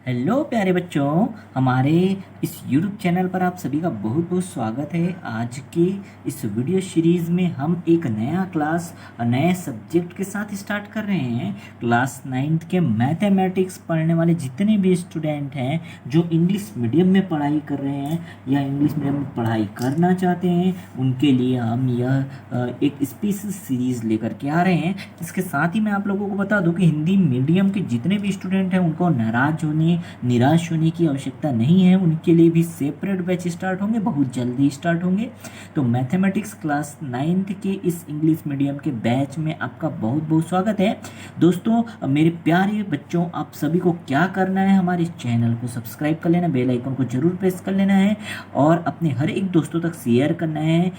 Hello प्यारे बच्चों, हमारे इस YouTube चैनल पर आप सभी का बहुत बहुत स्वागत है। आज के इस वीडियो सीरीज़ में हम एक नया क्लास नए सब्जेक्ट के साथ स्टार्ट कर रहे हैं। क्लास 9th के मैथमेटिक्स पढ़ने वाले जितने भी स्टूडेंट हैं जो इंग्लिश मीडियम में पढ़ाई कर रहे हैं या इंग्लिश मीडियम में पढ़ाई करना चाहते हैं, उनके लिए हम यह एक स्पेशल सीरीज़ लेकर के आ रहे हैं। इसके साथ ही मैं आप लोगों को बता दूं कि हिंदी मीडियम के जितने भी स्टूडेंट हैं उनको निराश होने की आवश्यकता नहीं है। उनके लिए भी सेपरेट बैच स्टार्ट होंगे, बहुत जल्दी स्टार्ट होंगे। तो मैथमेटिक्स क्लास 9th के इस इंग्लिश मीडियम के बैच में आपका बहुत बहुत स्वागत है। दोस्तों, मेरे प्यारे बच्चों, आप सभी को क्या करना है, हमारे चैनल को सब्सक्राइब कर लेना, बेल आइकन को जरूर प्रेस कर लेना है और अपने हर एक दोस्तों तक शेयर करना है।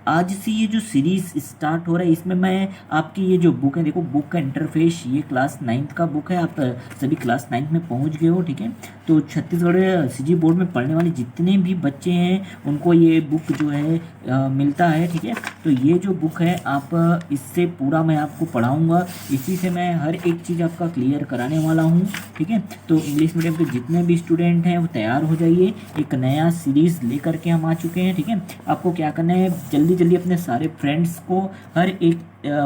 आज से ये जो सीरीज़ स्टार्ट हो रहा है इसमें मैं आपकी ये जो बुक है, देखो बुक का इंटरफेस, ये क्लास 9th का बुक है। आप सभी क्लास 9th में पहुंच गए हो, ठीक है। तो छत्तीसगढ़ सीजी बोर्ड में पढ़ने वाले जितने भी बच्चे हैं उनको ये बुक जो है मिलता है, ठीक है। तो ये जो बुक है, आप इससे पूरा मैं आपको पढ़ाऊँगा, इसी से मैं हर एक चीज़ आपका क्लियर कराने वाला हूँ, ठीक है। तो इंग्लिश मीडियम के जितने भी स्टूडेंट हैं वो तैयार हो जाइए, एक नया सीरीज़ लेकर के हम आ चुके हैं, ठीक है। आपको क्या करना है, जल्दी जल्दी अपने सारे फ्रेंड्स को, हर एक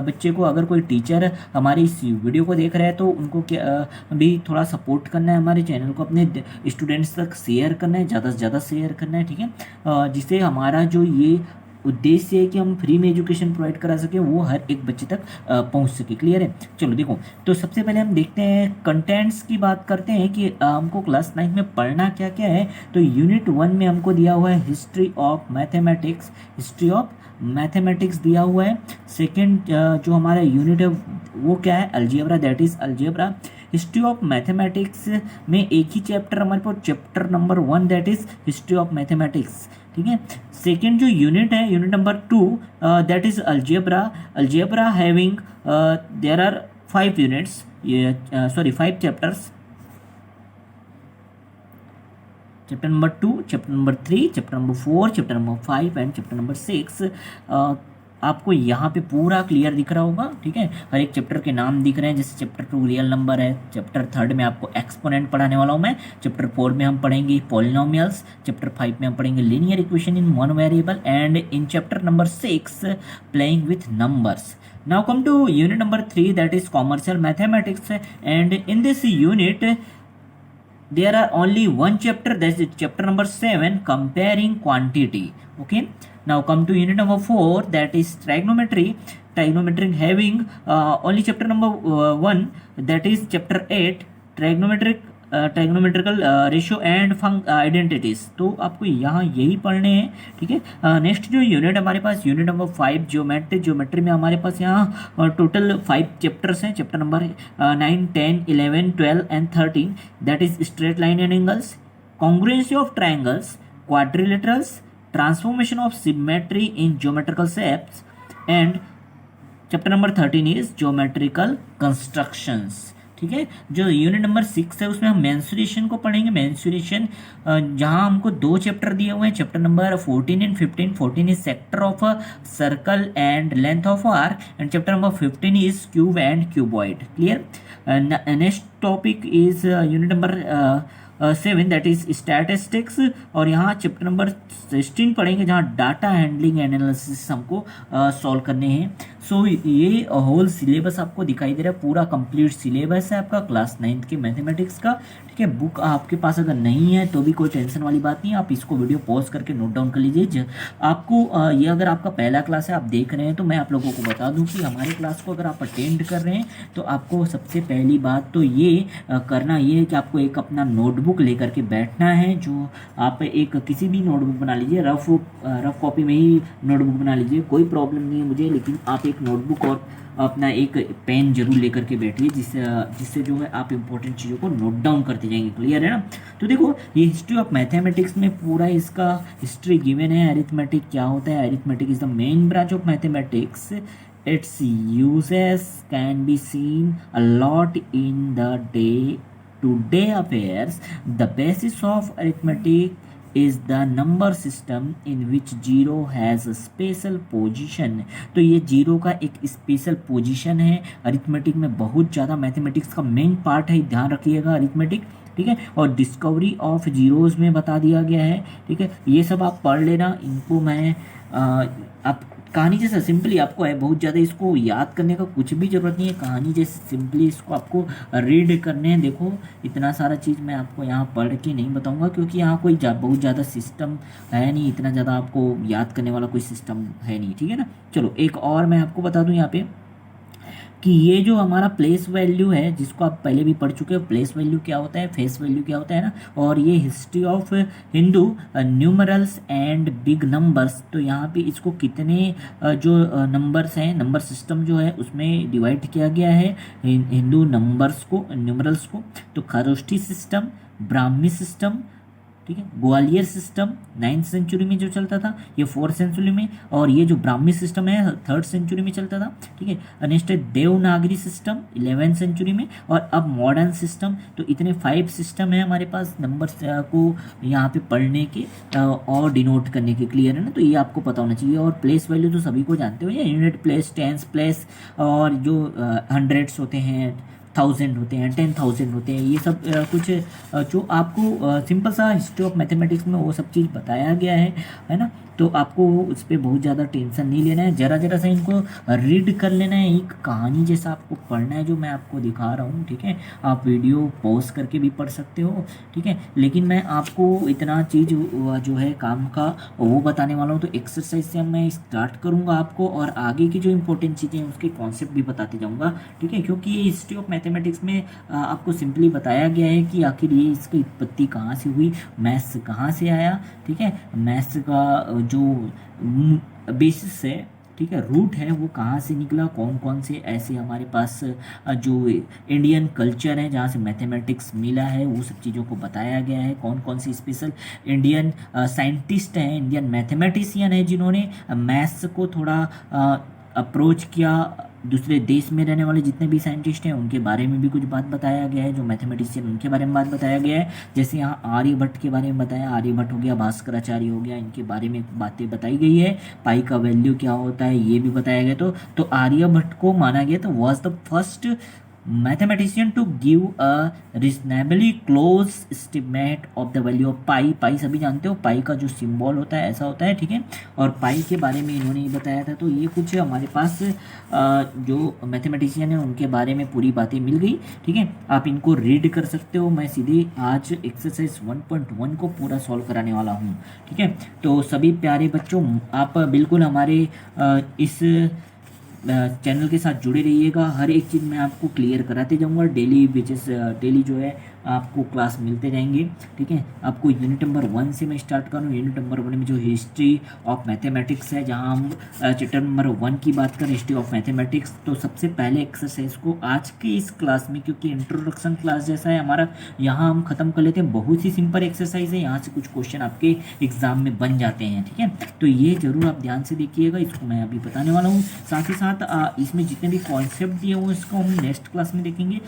बच्चे को, अगर कोई टीचर हमारी इस वीडियो को देख रहे हैं तो उनको क्या भी थोड़ा सपोर्ट करना है, हमारे चैनल को अपने स्टूडेंट्स तक शेयर करना है, ज़्यादा से ज़्यादा शेयर करना है, ठीक है। जिससे हमारा जो ये उद्देश्य है कि हम फ्री में एजुकेशन प्रोवाइड करा सके, वो हर एक बच्चे तक पहुंच सके। क्लियर है? चलो देखो, तो सबसे पहले हम देखते हैं कंटेंट्स की बात करते हैं कि हमको क्लास 9 में पढ़ना क्या क्या है। तो यूनिट 1 में हमको दिया हुआ है history of mathematics, history of mathematics दिया हुआ है। सेकेंड जो हमारा यूनिट है वो क्या है, algebra, that is algebra. History of mathematics में एक ही चैप्टर हमारे पास, chapter number 1, that is history of mathematics, ठीक है। सेकेंड जो यूनिट है, unit number 2, that is algebra. Algebra having there are 5 units, 5 chapters. Chapter number 2, chapter number 3, chapter number 4, chapter number 5 and chapter number 6। आपको यहाँ पे पूरा clear दिख रहा होगा, ठीक है। हर एक चैप्टर के नाम दिख रहे हैं, जैसे चैप्टर 2 रियल नंबर है, चैप्टर 3 में आपको एक्सपोनेंट पढ़ाने वाला हूँ मैं, चैप्टर 4 में हम पढ़ेंगे पॉलिनोमियल्स, चैप्टर 5 में हम पढ़ेंगे linear equation in one variable, and in chapter number 6 playing with numbers. Now come to unit number 3, that is commercial mathematics, and in this unit there are only one chapter, that's chapter number 7, comparing quantity. Okay, now come to unit number 4, that is trigonometry having only chapter number 1, that is chapter 8, trigonometrical ratio and identities. तो आपको यहाँ यही पढ़ने हैं, ठीक है। Next जो unit हमारे पास, यूनिट नंबर 5, ज्योमेट्री में हमारे पास यहाँ टोटल 5 चैप्टर्स हैं। Chapter number 9, 10, 11, 12 and 13, that is straight line and angles, congruency of triangles, quadrilaterals, transformation of symmetry in geometrical shapes, and chapter number 13 is geometrical constructions, ठीक है। जो unit number 6 है उसमें हम मेंसुरेशन को पढ़ेंगे। मेंसुरेशन जहां हमको 2 चैप्टर दिए हुए हैं, chapter number 14 and 15। 14 is sector of a circle and length of arc, and chapter number 15 is cube and cuboid. Clear? Next topic is unit number 7, that is statistics, और यहाँ chapter number 16 पढ़ेंगे जहाँ data handling analysis हमको solve करने हैं। सो ये whole syllabus आपको दिखाई दे रहा है, पूरा कंप्लीट सिलेबस है आपका क्लास 9th के मैथमेटिक्स का, ठीक है। बुक आपके पास अगर नहीं है तो भी कोई टेंशन वाली बात नहीं है, आप इसको वीडियो पॉज करके नोट डाउन कर लीजिए। आपको ये अगर आपका पहला क्लास है, आप देख रहे हैं, तो मैं आप लोगों को बता दूं कि हमारे क्लास को अगर आप अटेंड कर रहे हैं तो आपको सबसे पहली बात तो ये करना ये है कि आपको एक अपना नोटबुक लेकर के बैठना है। जो आप एक किसी भी नोटबुक बना लीजिए, रफ कॉपी में ही नोटबुक बना लीजिए, कोई प्रॉब्लम नहीं है मुझे, लेकिन आप एक नोटबुक और अपना एक पेन जरूर लेकर के बैठिए, जिससे जो है आप इंपॉर्टेंट चीज़ों को नोट डाउन करते जाएंगे। क्लियर है ना? तो देखो, ये हिस्ट्री ऑफ मैथमेटिक्स में पूरा इसका हिस्ट्री गिवन है। अरिथमेटिक क्या होता है? Arithmetic is the main branch of mathematics, its uses can be seen a lot in the day-to-day affairs. The basis of arithmetic is the number system in which zero has a special position। तो ये zero का एक special position है। Arithmetic में बहुत ज़्यादा mathematics का main part है, ध्यान रखिएगा। अरिथमेटिक ठीक है, और डिस्कवरी ऑफ जीरोज में बता दिया गया है। ठीक है, ये सब आप पढ़ लेना, इनको मैं आप कहानी जैसा सिंपली आपको है, बहुत ज़्यादा इसको याद करने का कुछ भी ज़रूरत नहीं है, कहानी जैसे सिंपली इसको आपको रीड करने हैं। देखो इतना सारा चीज़ मैं आपको यहाँ पढ़ के नहीं बताऊँगा, क्योंकि यहाँ कोई बहुत ज़्यादा सिस्टम है नहीं, इतना ज़्यादा आपको याद करने वाला कोई सिस्टम है नहीं। ठीक है ना, चलो एक और मैं आपको बता दूँ यहाँ पे कि ये जो हमारा प्लेस वैल्यू है, जिसको आप पहले भी पढ़ चुके हो, प्लेस वैल्यू क्या होता है, फेस वैल्यू क्या होता है ना, और ये history of Hindu numerals and big numbers. तो यहाँ पे इसको कितने जो नंबर्स हैं, नंबर सिस्टम जो है उसमें डिवाइड किया गया है हिंदू नंबर्स को, न्यूमरल्स को। तो खरोष्ठी सिस्टम, ब्राह्मी सिस्टम, ठीक है, ग्वालियर सिस्टम 9th सेंचुरी में जो चलता था, ये 4th सेंचुरी में, और ये जो ब्राह्मी सिस्टम है 3rd सेंचुरी में चलता था। ठीक है, next Devanagari system 11th century में, और अब मॉडर्न सिस्टम। तो इतने 5 सिस्टम है हमारे पास नंबर्स को यहाँ पे पढ़ने के और डिनोट करने के, क्लियर है ना, तो ये आपको पता होना चाहिए। और प्लेस वैल्यू तो सभी को जानते हो, ये यूनिट प्लेस, टेंस प्लेस, और जो हंड्रेड्स होते हैं, 1000 होते हैं, 10,000 होते हैं, ये सब कुछ जो आपको सिंपल सा हिस्ट्री ऑफ मैथमेटिक्स में वो सब चीज़ बताया गया है ना। तो आपको उस पर बहुत ज़्यादा टेंशन नहीं लेना है, ज़रा ज़रा सा इनको रीड कर लेना है, एक कहानी जैसा आपको पढ़ना है जो मैं आपको दिखा रहा हूँ। ठीक है, आप वीडियो पॉज करके भी पढ़ सकते हो। ठीक है, लेकिन मैं आपको इतना चीज़ जो है काम का वो बताने वाला हूँ। तो एक्सरसाइज से मैं स्टार्ट करूँगा आपको, और आगे की जो इंपॉर्टेंट चीज़ें हैं उसके कॉन्सेप्ट भी बताते जाऊँगा। ठीक है, क्योंकि ये हिस्ट्री ऑफ मैथमेटिक्स में आपको सिंपली बताया गया है कि आखिर ये इसकी उत्पत्ति कहाँ से हुई, मैथ्स कहाँ से आया। ठीक है, मैथ्स का जो बेसिस है, ठीक है, रूट है, वो कहाँ से निकला, कौन कौन से ऐसे हमारे पास जो इंडियन कल्चर है जहाँ से मैथमेटिक्स मिला है, वो सब चीज़ों को बताया गया है। कौन कौन से स्पेशल इंडियन साइंटिस्ट हैं, इंडियन मैथमेटिशियन हैं जिन्होंने मैथ्स को थोड़ा अप्रोच किया। दूसरे देश में रहने वाले जितने भी साइंटिस्ट हैं उनके बारे में भी कुछ बात बताया गया है, जो मैथमेटिशियन उनके बारे में बात बताया गया है। जैसे यहाँ आर्यभट्ट के बारे में बताया, आर्यभट्ट हो गया, भास्कराचार्य हो गया, इनके बारे में बातें बताई गई है। पाई का वैल्यू क्या होता है ये भी बताया गया। तो आर्यभट्ट को माना गया तो was the first mathematician to give a reasonably close estimate of the value of pi. Pi सभी जानते हो, पाई का जो सिंबल होता है ऐसा होता है। ठीक है, और पाई के बारे में इन्होंने बताया था। तो ये कुछ हमारे पास जो मैथमेटिशियन है उनके बारे में पूरी बातें मिल गई। ठीक है, आप इनको रीड कर सकते हो। मैं सीधे आज एक्सरसाइज 1.1 को पूरा सॉल्व कराने वाला हूँ। ठीक है, तो सभी प्यारे बच्चों आप बिल्कुल हमारे इस चैनल के साथ जुड़े रहिएगा। हर एक चीज़ मैं आपको क्लियर कराते जाऊंगा। डेली बेसिस डेली जो है आपको क्लास मिलते जाएंगे। ठीक है, आपको यूनिट नंबर 1 से मैं स्टार्ट करूँ। यूनिट नंबर 1 में जो हिस्ट्री ऑफ मैथमेटिक्स है, जहाँ हम चैप्टर नंबर 1 की बात करें, हिस्ट्री ऑफ मैथमेटिक्स। तो सबसे पहले एक्सरसाइज को आज के इस क्लास में, क्योंकि इंट्रोडक्शन क्लास जैसा है हमारा, यहाँ हम ख़त्म कर लेते हैं। बहुत ही सिंपल एक्सरसाइज है, यहाँ से कुछ क्वेश्चन आपके एग्जाम में बन जाते हैं। ठीक है, तो ये जरूर आप ध्यान से देखिएगा, इसको मैं अभी बताने वाला हूँ। साथ ही साथ इसमें जितने भी कॉन्सेप्ट दिए हुए इसको हम नेक्स्ट क्लास में देखेंगे।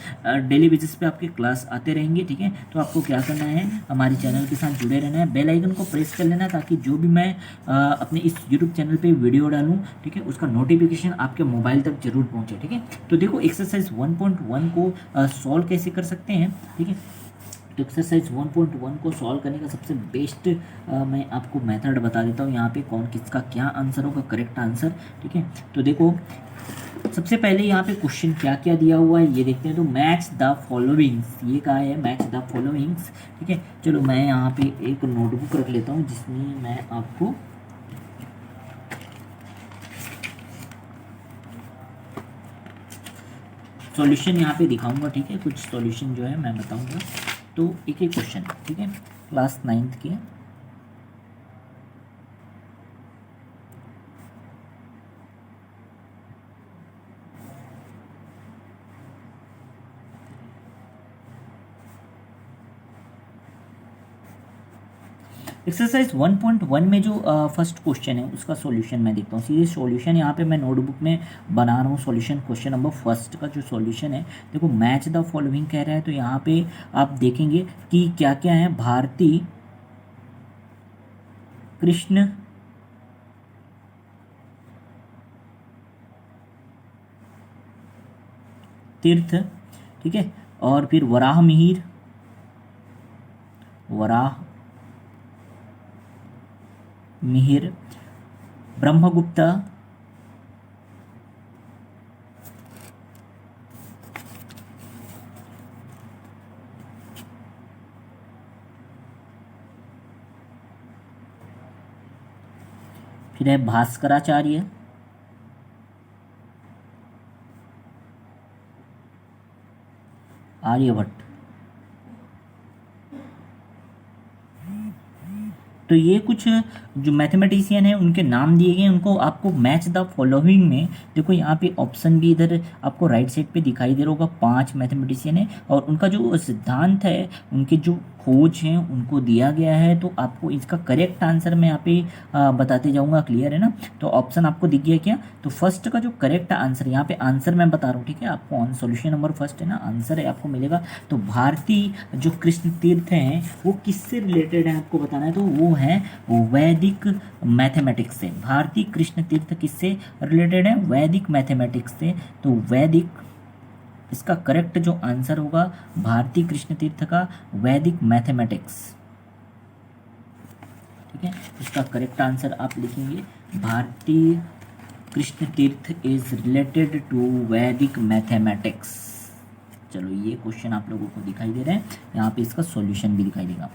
डेली बेसिस पे आपके क्लास आते रहेंगे। ठीक है, तो आपको क्या करना है, हमारे चैनल के साथ जुड़े रहना है, बेल आइकन को प्रेस कर लेना, ताकि जो भी मैं अपने इस यूट्यूब चैनल पे वीडियो डालूं, ठीक है, उसका नोटिफिकेशन आपके मोबाइल तक जरूर पहुंचे। ठीक है, तो देखो एक्सरसाइज 1.1 को सॉल्व कैसे कर सकते हैं। ठीक है, तो एक्सरसाइज 1.1 को सॉल्व करने का सबसे बेस्ट मैं आपको मेथड बता देता हूँ। यहाँ पे कौन किसका क्या आंसर होगा, करेक्ट आंसर। ठीक है, तो देखो सबसे पहले यहाँ पे क्वेश्चन क्या क्या दिया हुआ है ये देखते हैं। तो मैच द फॉलोइंग्स, ये कहा है मैच द फॉलोइंग्स। ठीक है, चलो मैं यहाँ पे एक नोटबुक रख लेता हूँ जिसमें मैं आपको सॉल्यूशन यहाँ पे दिखाऊंगा। ठीक है, कुछ सॉल्यूशन जो है मैं बताऊंगा। तो एक एक क्वेश्चन, ठीक है, क्लास 9th के। एक्सरसाइज 1.1 में जो फर्स्ट क्वेश्चन है उसका सॉल्यूशन मैं देखता हूँ। सीधे सॉल्यूशन यहाँ पे मैं नोटबुक में बना रहा हूँ। सॉल्यूशन क्वेश्चन नंबर फर्स्ट का जो सॉल्यूशन है, देखो मैच द फॉलोइंग कह रहा है। तो यहाँ पे आप देखेंगे कि क्या क्या है। भारती कृष्ण तीर्थ, ठीक है, और फिर वराह मिहिर, वराह मिहिर, ब्रह्मगुप्त, फिर है भास्कराचार्य, आर्यभट्ट। तो ये कुछ जो मैथमेटिशियन है उनके नाम दिए गए, उनको आपको मैच द फॉलोइंग में, देखो यहाँ पे ऑप्शन भी इधर आपको राइट साइड पे दिखाई दे रहा होगा, 5 मैथमेटिशियन है और उनका जो सिद्धांत है, उनके जो खोज हैं उनको दिया गया है। तो आपको इसका करेक्ट आंसर मैं यहाँ पे बताते जाऊँगा, क्लियर है ना। तो ऑप्शन आपको दिख गया क्या, तो फर्स्ट का जो करेक्ट आंसर, यहाँ पे आंसर मैं बता रहा हूँ, ठीक है, आपको ऑन सोल्यूशन नंबर फर्स्ट है ना, आंसर है आपको मिलेगा। तो भारतीय जो कृष्ण तीर्थ हैं वो किससे रिलेटेड है आपको बताना है, तो वो है वैदिक मैथमेटिक्स से। भारतीय कृष्ण तीर्थ किससे रिलेटेड है, वैदिक मैथमेटिक्स से। तो वैदिक, इसका करेक्ट जो आंसर होगा भारतीय कृष्ण तीर्थ का वैदिक मैथमेटिक्स, ठीक है। इसका करेक्ट आंसर आप लिखेंगे भारतीय Krishna Tirtha is related to Vedic mathematics. चलो ये क्वेश्चन आप लोगों को दिखाई दे रहे हैं, यहाँ पे इसका सॉल्यूशन भी दिखाई देगा,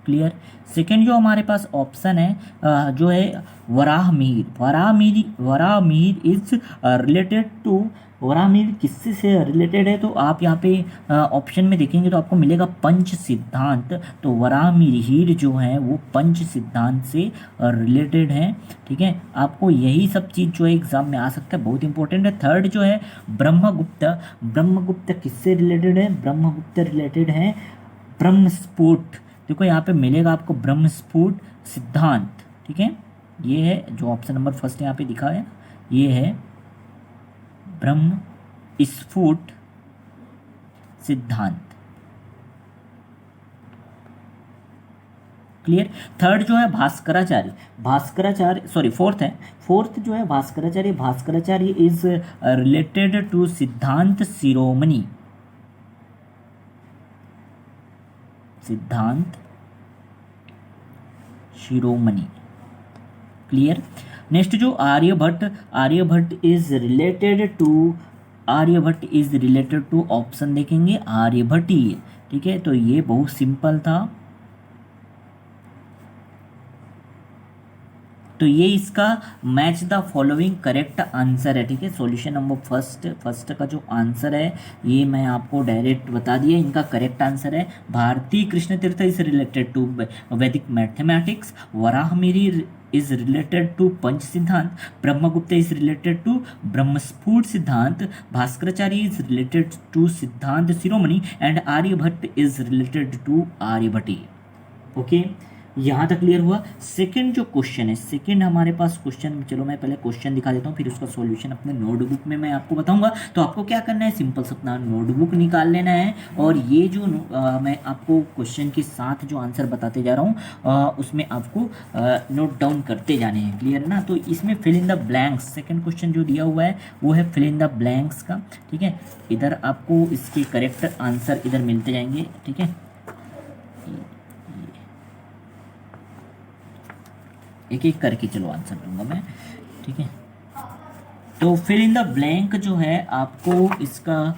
क्लियर। सेकेंड जो हमारे पास ऑप्शन है जो है Varahamihira, Varahamihira is related to, Varahamihira किससे से रिलेटेड है, तो आप यहाँ पे ऑप्शन में देखेंगे तो आपको मिलेगा पंच सिद्धांत। तो वराहमिहिर जो है वो पंच सिद्धांत से रिलेटेड है, ठीक है। आपको यही सब चीज़ जो है एग्जाम में आ सकता है, बहुत इंपॉर्टेंट है। थर्ड जो है ब्रह्मगुप्त, ब्रह्मगुप्त किससे रिलेटेड है, ब्रह्मगुप्त रिलेटेड है ब्रह्मस्फुट। देखो यहाँ पे मिलेगा आपको ब्रह्मस्फुट सिद्धांत, ठीक है। ये है जो ऑप्शन नंबर फर्स्ट यहाँ पे दिखा है, ये है ब्रह्मस्फुट सिद्धांत, क्लियर। थर्ड जो है भास्कराचार्य, भास्कराचार्य सॉरी फोर्थ है, फोर्थ जो है Bhaskaracharya, Bhaskaracharya is related to Siddhanta Shiromani, Siddhanta Shiromani, clear. Next जो Aryabhata, Aryabhata is related to, Aryabhata is related to option देखेंगे आर्यभट्टीय, ठीक है। तो ये बहुत सिंपल था, तो ये इसका match the following correct answer है, ठीक है। सॉल्यूशन नंबर फर्स्ट का जो आंसर है ये मैं आपको डायरेक्ट बता दिया, इनका करेक्ट आंसर है Bharati Krishna Tirtha is related to Vedic mathematics, Varahamihira is related to Pancha Siddhanta, Brahmagupta is related to Brahmasphuta Siddhanta, Bhaskaracharya is related to Siddhanta Shiromani and Aryabhata is related to Aryabhatiya. Okay, यहाँ तक क्लियर हुआ। सेकंड जो क्वेश्चन है, सेकंड हमारे पास क्वेश्चन, चलो मैं पहले क्वेश्चन दिखा देता हूँ, फिर उसका सॉल्यूशन अपने नोटबुक में मैं आपको बताऊंगा। तो आपको क्या करना है, सिंपल सा अपना नोटबुक निकाल लेना है और ये जो मैं आपको क्वेश्चन के साथ जो आंसर बताते जा रहा हूँ उसमें आपको नोट डाउन करते जाने हैं, क्लियर है ना। तो इसमें fill in the blanks, second question जो दिया हुआ है वो है फिल इन द ब्लैंक्स का, ठीक है। इधर आपको इसके करेक्ट आंसर इधर मिलते जाएंगे, ठीक है। एक एक करके चलो आंसर दूंगा मैं, ठीक है। तो फिल इन द ब्लैंक जो है आपको इसका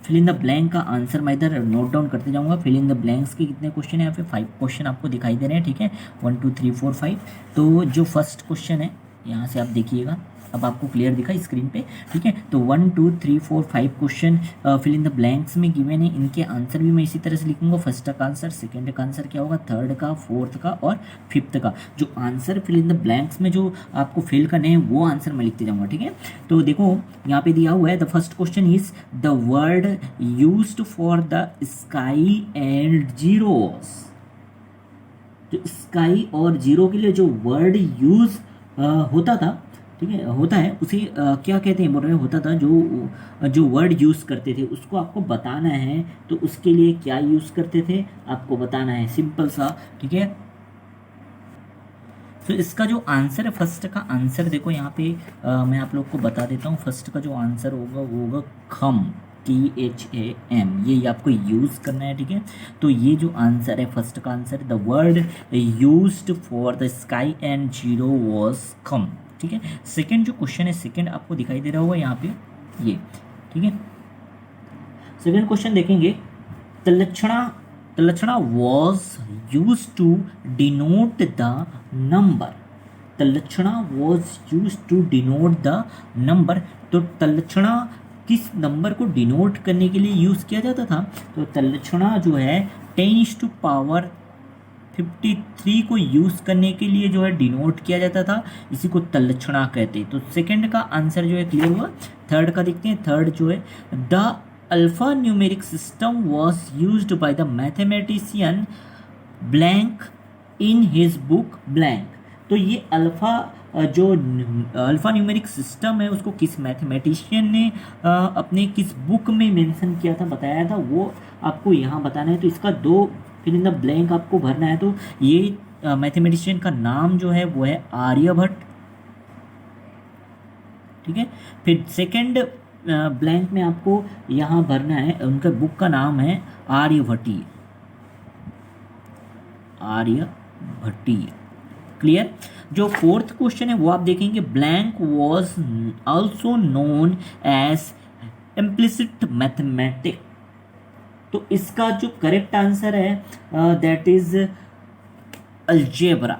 फिल इन द ब्लैंक का आंसर मैं इधर नोट डाउन करते जाऊंगा। फिल इन द ब्लैंक्स के कितने क्वेश्चन है, यहाँ पे 5 क्वेश्चन आपको दिखाई दे रहे हैं, ठीक है। 1 2 3 4 5। तो जो फर्स्ट क्वेश्चन है यहाँ से आप देखिएगा, अब आपको क्लियर दिखा स्क्रीन पे, ठीक है। तो 1 2 3 4 5 question fill in the blanks में गिवन है, इनके आंसर भी मैं इसी तरह से लिखूंगा। फर्स्ट का आंसर, सेकंड का आंसर क्या होगा, थर्ड का, फोर्थ का और फिफ्थ का। जो answer fill in the blanks में जो आपको फिल करने हैं वो आंसर मैं लिखते जाऊंगा, ठीक है। तो देखो यहाँ पे दिया हुआ है, the first question is the word used for the sky and zeros. तो स्काई और जीरो के लिए जो वर्ड यूज होता था, ठीक है, होता है, उसे क्या कहते हैं बोल रहे हैं, होता था जो वर्ड यूज़ करते थे उसको आपको बताना है। तो उसके लिए क्या यूज़ करते थे आपको बताना है, सिंपल सा, ठीक है। तो इसका जो आंसर है, फर्स्ट का आंसर देखो यहाँ पे मैं आप लोग को बता देता हूँ। फर्स्ट का जो आंसर होगा वो होगा खम, THAM, ये आपको यूज़ करना है, ठीक है। तो ये जो आंसर है फर्स्ट का answer, the word used for the sky and zero was कम, ठीक है। सेकंड जो क्वेश्चन है, सेकंड आपको दिखाई दे रहा होगा यहाँ पे ये, ठीक है। सेकंड क्वेश्चन देखेंगे, Tallakshana was use to denote the number, Tallakshana was use to denote the number. तो तलक्षणा किस नंबर को डिनोट करने के लिए यूज़ किया जाता था? तो तलक्षणा जो है 10⁻53 को यूज़ करने के लिए जो है डिनोट किया जाता था, इसी को तलक्षणा कहते हैं। तो सेकंड का आंसर जो है क्लियर हुआ। थर्ड का देखते हैं। थर्ड जो है, the alpha numeric system was used by the mathematician blank in his book blank. तो ये जो अल्फ़ा न्यूमेरिक सिस्टम है उसको किस मैथमेटिशियन ने अपने किस बुक में मेंशन किया था, बताया था, वो आपको यहाँ बताना है। तो इसका दो फिर इन द ब्लैंक आपको भरना है। तो ये मैथमेटिशियन का नाम जो है वो है आर्यभट्ट, ठीक है। फिर सेकंड ब्लैंक में आपको यहाँ भरना है, उनका बुक का नाम है आर्यभट्टीय, आर्यभट्टीय, क्लियर। जो फोर्थ क्वेश्चन है वो आप देखेंगे, blank was also known as implicit mathematic. तो इसका जो करेक्ट आंसर है दैट इज अलजेब्रा,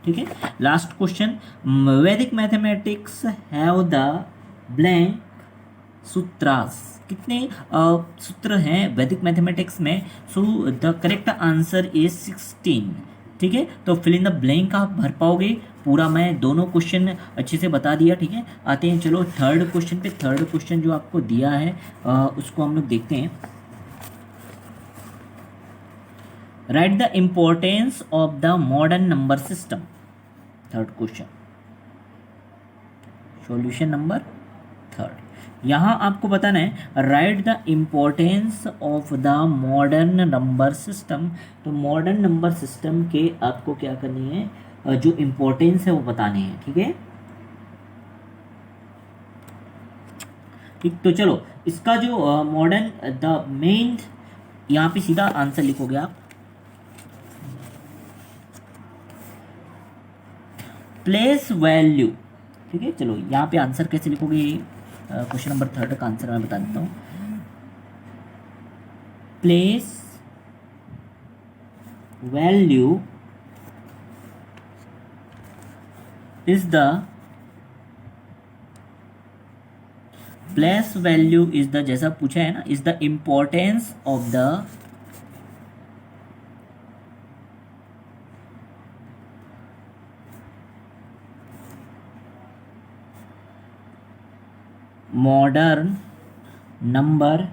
ठीक है। Last question, Vedic mathematics have the blank sutras. कितने सूत्र हैं वैदिक मैथमेटिक्स में? So the correct answer is 16, ठीक है। तो फिल इन द ब्लैंक आप भर पाओगे पूरा। मैं दोनों क्वेश्चन अच्छे से बता दिया, ठीक है। आते हैं चलो थर्ड क्वेश्चन पे। थर्ड क्वेश्चन जो आपको दिया है उसको हम लोग देखते हैं। Right the importance of the modern number system, third question, solution number third. यहाँ आपको बताना है, right the importance of the modern number system. तो मॉडर्न नंबर सिस्टम के आपको क्या करनी है, जो इम्पोर्टेंस है वो बताने हैं, ठीक है। ठीक, तो चलो इसका जो मॉडर्न द मेन, यहाँ पे सीधा आंसर लिखोगे आप, प्लेस वैल्यू, ठीक है। चलो यहाँ पे आंसर कैसे लिखोगे, क्वेश्चन नंबर थर्ड का आंसर मैं बता देता हूँ। Place value is the, place value is the, जैसा पूछा है ना, is the importance of the modern number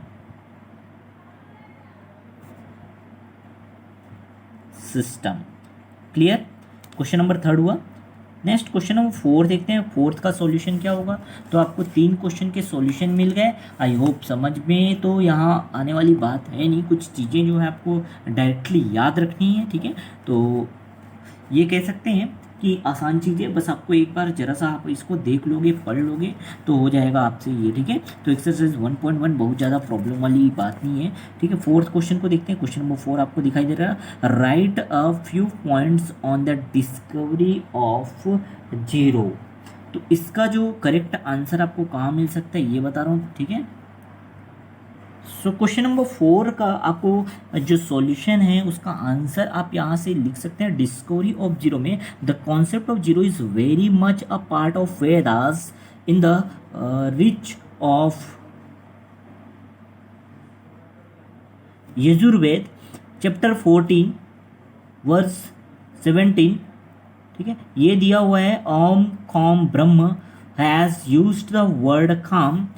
system, clear. Question number third हुआ। नेक्स्ट क्वेश्चन नंबर फोर्थ देखते हैं। फोर्थ का सॉल्यूशन क्या होगा? तो आपको 3 क्वेश्चन के सॉल्यूशन मिल गए। आई होप समझ में तो यहाँ आने वाली बात है नहीं, कुछ चीज़ें जो है आपको डायरेक्टली याद रखनी है, ठीक है। तो ये कह सकते हैं कि आसान चीज़ें, बस आपको एक बार जरा सा आप इसको देख लोगे, पढ़ लोगे तो हो जाएगा आपसे ये, ठीक है। तो एक्सरसाइज 1.1 बहुत ज़्यादा प्रॉब्लम वाली बात नहीं है, ठीक है। फोर्थ क्वेश्चन को देखते हैं। क्वेश्चन नंबर 4 आपको दिखाई दे रहा है, right a few points on the discovery of zero. तो इसका जो करेक्ट आंसर आपको कहाँ मिल सकता है ये बता रहा हूँ, ठीक है। सो क्वेश्चन नंबर 4 का आपको जो सॉल्यूशन है उसका आंसर आप यहाँ से लिख सकते हैं, डिस्कवरी ऑफ जीरो में, the concept of zero is very much a part of Vedas in the reach of Yajurveda chapter 14 verse 17, ठीक है। ये दिया हुआ है, ओम खॉम ब्रह्म हैज़ यूज्ड द वर्ड खाम।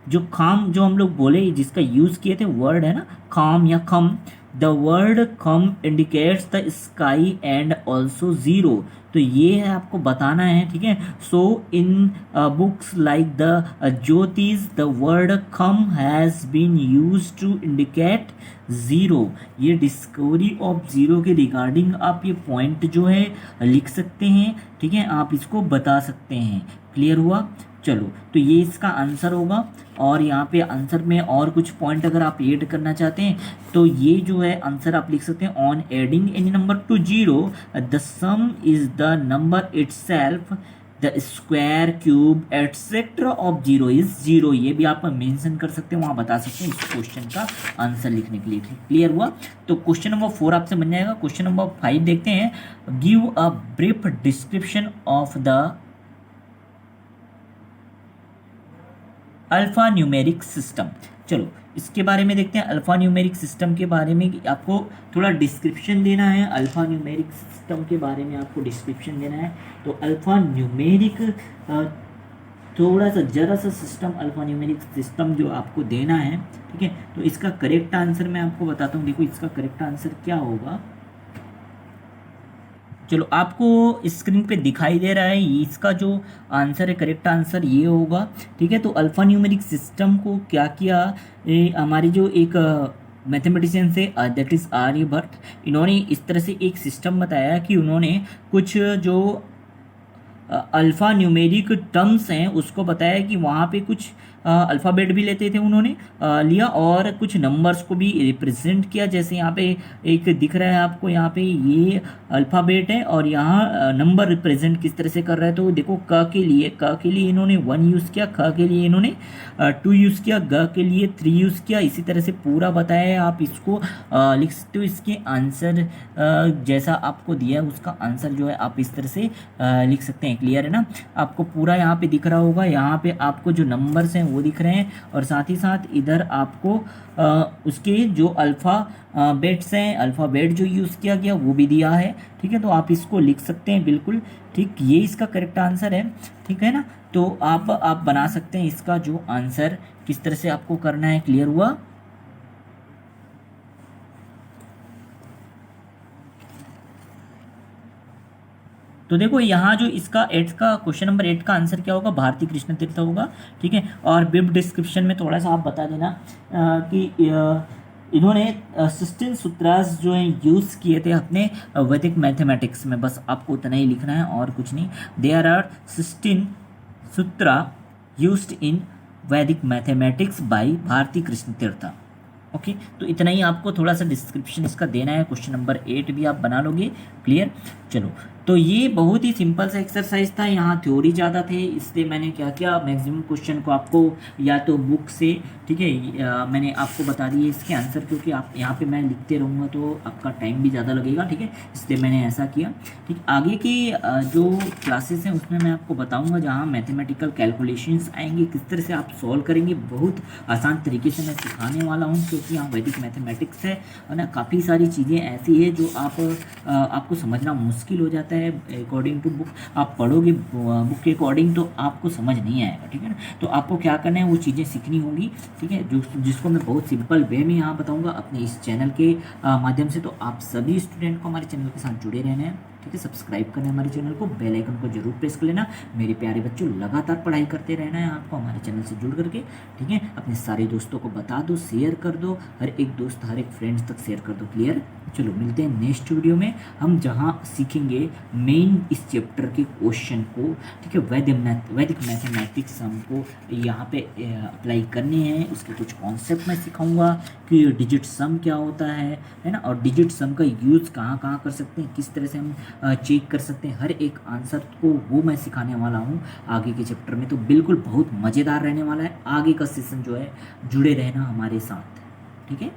जो खाम जो हम लोग बोले, जिसका यूज़ किए थे वर्ड है ना खाम या खम, द वर्ड कम indicates the sky and also zero. तो ये है आपको बताना है, ठीक है। So in books like the Jyotish the word कम has been use to indicate zero. ये डिस्कवरी ऑफ ज़ीरो के रिगार्डिंग आप ये पॉइंट जो है लिख सकते हैं, ठीक है, आप इसको बता सकते हैं। क्लियर हुआ? चलो, तो ये इसका आंसर होगा। और यहाँ पे आंसर में और कुछ पॉइंट अगर आप ऐड करना चाहते हैं तो ये जो है आंसर आप लिख सकते हैं, on adding any number two zero the some is the number itself, the square cube etcetera of zero is zero. ये भी आप मेंशन कर सकते हैं, वहाँ बता सकते हैं इस क्वेश्चन का आंसर लिखने के लिए। क्लियर हुआ? तो क्वेश्चन नंबर 4 आपसे बन जाएगा। क्वेश्चन नंबर 5 देखते हैं। Give a brief description of the alpha numeric system. चलो इसके बारे में देखते हैं। अल्फा न्यूमेरिक सिस्टम के बारे में आपको थोड़ा डिस्क्रिप्शन देना है। अल्फा न्यूमेरिक सिस्टम के बारे में आपको डिस्क्रिप्शन देना है। तो अल्फा न्यूमेरिक थोड़ा सा जरा सा सिस्टम, अल्फा न्यूमेरिक सिस्टम जो आपको देना है, ठीक है। तो इसका करेक्ट आंसर मैं आपको बताता हूँ। देखो इसका करेक्ट आंसर क्या होगा। चलो आपको स्क्रीन पे दिखाई दे रहा है, इसका जो आंसर है, करेक्ट आंसर ये होगा, ठीक है। तो अल्फा न्यूमेरिक सिस्टम को क्या किया, हमारी जो एक mathematician say that is Aryabhata, इन्होंने इस तरह से एक सिस्टम बताया कि उन्होंने कुछ जो अल्फ़ा न्यूमेरिक टर्म्स हैं उसको बताया कि वहाँ पे कुछ अल्फ़ाबेट भी लेते थे उन्होंने लिया, और कुछ नंबर्स को भी रिप्रेजेंट किया। जैसे यहाँ पे एक दिख रहा है आपको, यहाँ पे ये अल्फ़ाबेट है और यहाँ नंबर रिप्रेजेंट किस तरह से कर रहा है। तो देखो क के लिए इन्होंने 1 यूज़ किया, ख के लिए इन्होंने 2 यूज़ किया, ग के लिए 3 यूज़ किया। इसी तरह से पूरा बताया है, आप इसको लिख सकते हो। इसके आंसर जैसा आपको दिया है उसका आंसर जो है आप इस तरह से लिख सकते हैं। क्लियर है ना? आपको पूरा यहाँ पे दिख रहा होगा, यहाँ पे आपको जो नंबर्स हैं वो दिख रहे हैं, और साथ ही साथ इधर आपको उसके जो अल्फ़ाबेट्स हैं, अल्फ़ाबेट जो यूज़ किया गया वो भी दिया है, ठीक है। तो आप इसको लिख सकते हैं बिल्कुल, ठीक। ये इसका करेक्ट आंसर है, ठीक है ना? तो आप बना सकते हैं इसका जो आंसर किस तरह से आपको करना है। क्लियर हुआ? तो देखो यहाँ जो इसका 8 का क्वेश्चन नंबर 8 का आंसर क्या होगा, भारती कृष्ण तीर्थ होगा, ठीक है। और बिब डिस्क्रिप्शन में थोड़ा सा आप बता देना कि इन्होंने 16 सूत्रास जो हैं यूज़ किए थे अपने वैदिक मैथमेटिक्स में। बस आपको उतना ही लिखना है और कुछ नहीं। There are 16 sutra used in Vedic mathematics bye Bharti Krishna तीर्थ। ओके, तो इतना ही आपको थोड़ा सा डिस्क्रिप्शन इसका देना है। क्वेश्चन नंबर 8 भी आप बना लोगे। क्लियर? चलो, तो ये बहुत ही सिंपल सा एक्सरसाइज था, यहाँ थ्योरी ज़्यादा थे, इसलिए मैंने क्या किया, मैक्सिमम क्वेश्चन को आपको या तो बुक से, ठीक है, मैंने आपको बता दिए इसके आंसर, क्योंकि आप यहाँ पे मैं लिखते रहूँगा तो आपका टाइम भी ज़्यादा लगेगा, ठीक है, इसलिए मैंने ऐसा किया। ठीक, आगे की जो क्लासेस हैं उसमें मैं आपको बताऊँगा जहाँ मैथमेटिकल कैलकुलेशंस आएंगे, किस तरह से आप सॉल्व करेंगे, बहुत आसान तरीके से मैं सिखाने वाला हूँ, क्योंकि यहाँ वैदिक मैथमेटिक्स है ना, काफ़ी सारी चीज़ें ऐसी है जो आपको समझना मुश्किल हो जाता है। अकॉर्डिंग टू बुक आप पढ़ोगे बुक के अकॉर्डिंग तो आपको समझ नहीं आएगा, ठीक है ना। तो आपको क्या करना है, वो चीज़ें सीखनी होंगी, ठीक है, जिसको मैं बहुत सिंपल वे में यहाँ बताऊँगा अपने इस चैनल के माध्यम से। तो आप सभी स्टूडेंट को हमारे चैनल के साथ जुड़े रहना है, ठीक है, सब्सक्राइब करना है हमारे चैनल को, बेल आइकन को जरूर प्रेस कर लेना। मेरे प्यारे बच्चों, लगातार पढ़ाई करते रहना है आपको हमारे चैनल से जुड़ करके, ठीक है। अपने सारे दोस्तों को बता दो, शेयर कर दो, हर एक दोस्त हर एक फ्रेंड्स तक शेयर कर दो। क्लियर? चलो मिलते हैं नेक्स्ट वीडियो में, हम जहाँ सीखेंगे मेन इस चैप्टर के क्वेश्चन को, ठीक है, वैदिक मैथमेटिक्स हमको यहाँ पे अप्लाई करने हैं, उसके कुछ कॉन्सेप्ट मैं सिखाऊंगा कि डिजिट सम क्या होता है ना, और डिजिट सम का यूज़ कहाँ कहाँ कर सकते हैं, किस तरह से हम चेक कर सकते हैं, हर एक आंसर को वो मैं सिखाने वाला हूँ आगे के चैप्टर में। तो बिल्कुल बहुत मज़ेदार रहने वाला है, आगे का सेशन जो है जुड़े रहना हमारे साथ, ठीक है।